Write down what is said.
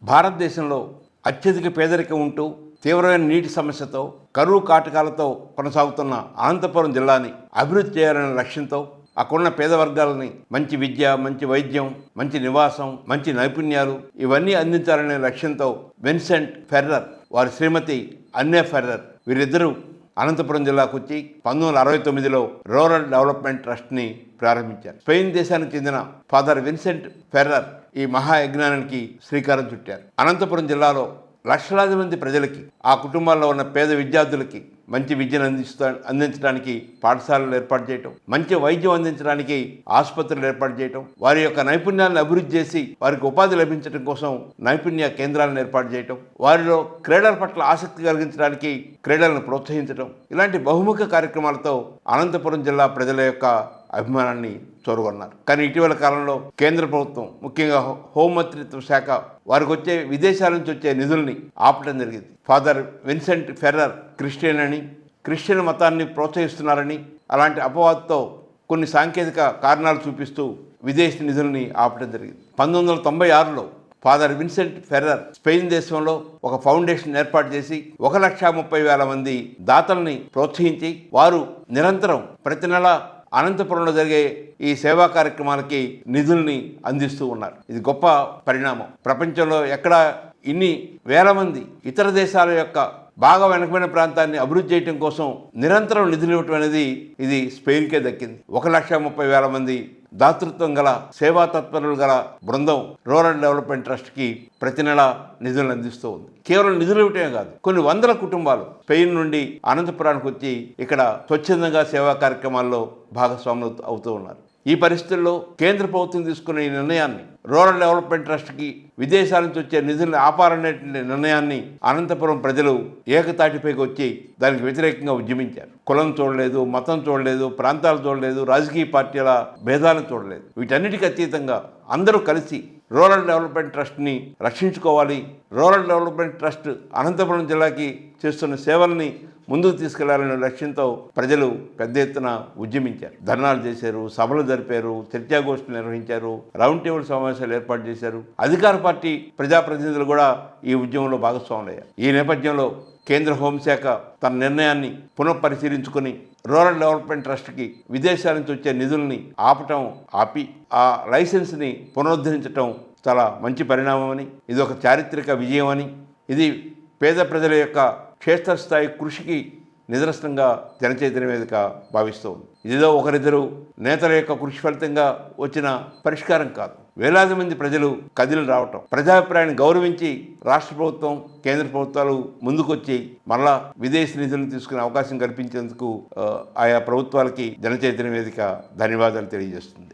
భారతదేశంలో అత్యధిక పేదరికం ఉంటూ తీవ్రమైన నీటి సమస్యతో కరువు కాటకాలతో కొనసాగుతున్న అనంతపురం జిల్లాని అభివృద్ధి చేయాలనే లక్ష్యంతో అక్కడున్న పేద వర్గాలని మంచి విద్య, మంచి వైద్యం, మంచి నివాసం, మంచి నైపుణ్యాలు ఇవన్నీ అందించాలనే లక్ష్యంతో విన్సెంట్ ఫెర్రర్ వారి శ్రీమతి అన్నే ఫెర్రర్ వీరిద్దరూ అనంతపురం జిల్లాకు వచ్చి 1969లో రూరల్ డెవలప్మెంట్ ట్రస్ట్ని ప్రారంభించారు. స్పెయిన్ దేశానికి చెందిన ఫాదర్ విన్సెంట్ ఫెర్రర్ ఈ మహాయజ్ఞానానికి శ్రీకారం చుట్టారు. అనంతపురం జిల్లాలో లక్షలాది మంది ప్రజలకి, ఆ కుటుంబాల్లో ఉన్న పేద విద్యార్థులకి మంచి విద్యను అందించడానికి పాఠశాలలు ఏర్పాటు చేయటం, మంచి వైద్యం అందించడానికి ఆసుపత్రులు ఏర్పాటు చేయటం, వారి యొక్క నైపుణ్యాలను అభివృద్ధి చేసి వారికి ఉపాధి లభించడం కోసం నైపుణ్య కేంద్రాలను ఏర్పాటు చేయటం, వారిలో క్రీడల పట్ల ఆసక్తి కలిగించడానికి క్రీడలను ప్రోత్సహించడం, ఇలాంటి బహుముఖ కార్యక్రమాలతో అనంతపురం జిల్లా ప్రజల యొక్క అభిమానాన్ని చూరగొన్నారు. కానీ ఇటీవల కాలంలో కేంద్ర ప్రభుత్వం, ముఖ్యంగా హోంమంత్రిత్వ శాఖ వారికి వచ్చే విదేశాల నుంచి వచ్చే నిధుల్ని ఆపడం జరిగింది. ఫాదర్ విన్సెంట్ ఫెర్రర్ క్రిస్టియన్ మతాన్ని ప్రోత్సహిస్తున్నారని అలాంటి అపవాదుతో కొన్ని సాంకేతిక కారణాలు చూపిస్తూ విదేశీ నిధుల్ని ఆపడం జరిగింది. 1996లో ఫాదర్ విన్సెంట్ ఫెర్రర్ స్పెయిన్ దేశంలో ఒక ఫౌండేషన్ ఏర్పాటు చేసి 1,30,000 మంది దాతల్ని ప్రోత్సహించి వారు నిరంతరం ప్రతి నెల అనంతపురంలో జరిగే ఈ సేవా కార్యక్రమాలకి నిధుల్ని అందిస్తూ ఉన్నారు. ఇది గొప్ప పరిణామం. ప్రపంచంలో ఎక్కడ ఇన్ని వేల మంది ఇతర దేశాల యొక్క బాగా వెనకబడిన ప్రాంతాన్ని అభివృద్ధి చేయడం కోసం నిరంతరం నిధులు ఇవ్వటం అనేది ఇది స్పెయిన్కే దక్కింది. 1,30,000 మంది దాతృత్వం గల సేవా తత్పరులు గల బృందం రూరల్ డెవలప్మెంట్ ట్రస్ట్కి ప్రతి నెల నిధులను అందిస్తూ ఉంది. కేవలం నిధులు ఇవ్వటమే కాదు, కొన్ని వందల కుటుంబాలు స్పెయిన్ నుండి అనంతపురానికి వచ్చి ఇక్కడ స్వచ్ఛందంగా సేవా కార్యక్రమాల్లో భాగస్వాములు అవుతూ ఉన్నారు. ఈ పరిస్థితుల్లో కేంద్ర ప్రభుత్వం తీసుకున్న ఈ నిర్ణయాన్ని, రూరల్ డెవలప్మెంట్ ట్రస్ట్కి విదేశాల నుంచి వచ్చే నిధులను ఆపాలనే నిర్ణయాన్ని అనంతపురం ప్రజలు ఏకతాటిపైకి వచ్చి దానికి వ్యతిరేకంగా ఉద్యమించారు. కులం చూడలేదు, మతం చూడలేదు, ప్రాంతాలు చూడలేదు, రాజకీయ పార్టీల భేదాలను చూడలేదు. వీటన్నిటికీ అతీతంగా అందరూ కలిసి రూరల్ డెవలప్మెంట్ ట్రస్ట్ని రక్షించుకోవాలి, రూరల్ డెవలప్మెంట్ ట్రస్ట్ అనంతపురం జిల్లాకి చేస్తున్న సేవల్ని ముందుకు తీసుకెళ్లాలనే లక్ష్యంతో ప్రజలు పెద్ద ఎత్తున ఉద్యమించారు. ధర్నాలు చేశారు, సభలు జరిపారు, చర్చాగోష్ఠులు నిర్వహించారు, రౌండ్ టేబుల్ సమావేశాలు ఏర్పాటు చేశారు. అధికార పార్టీ ప్రజాప్రతినిధులు కూడా ఈ ఉద్యమంలో భాగస్వాములయ్యారు. ఈ నేపథ్యంలో కేంద్ర హోంశాఖ తన నిర్ణయాన్ని పునఃపరిశీలించుకుని రూరల్ డెవలప్మెంట్ ట్రస్ట్కి విదేశాల నుంచి వచ్చే నిధుల్ని ఆపి ఆ లైసెన్స్ని పునరుద్ధరించడం చాలా మంచి పరిణామమని, ఇది ఒక చారిత్రక విజయమని, ఇది పేద ప్రజల యొక్క క్షేత్రస్థాయి కృషికి నిదర్శనంగా జనచైతన్య వేదిక భావిస్తూ ఉంది. ఇదిలో ఒకరిద్దరు నేతల యొక్క కృషి ఫలితంగా వచ్చిన పరిష్కారం కాదు. వేలాది మంది ప్రజలు కదిలి రావటం, ప్రజాభిప్రాయాన్ని గౌరవించి రాష్ట్ర ప్రభుత్వం, కేంద్ర ప్రభుత్వాలు ముందుకొచ్చి మళ్ళా విదేశీ నిధులను తీసుకునే అవకాశం కల్పించేందుకు ఆయా ప్రభుత్వాలకి జనచైతన్య వేదిక ధన్యవాదాలు తెలియజేస్తుంది.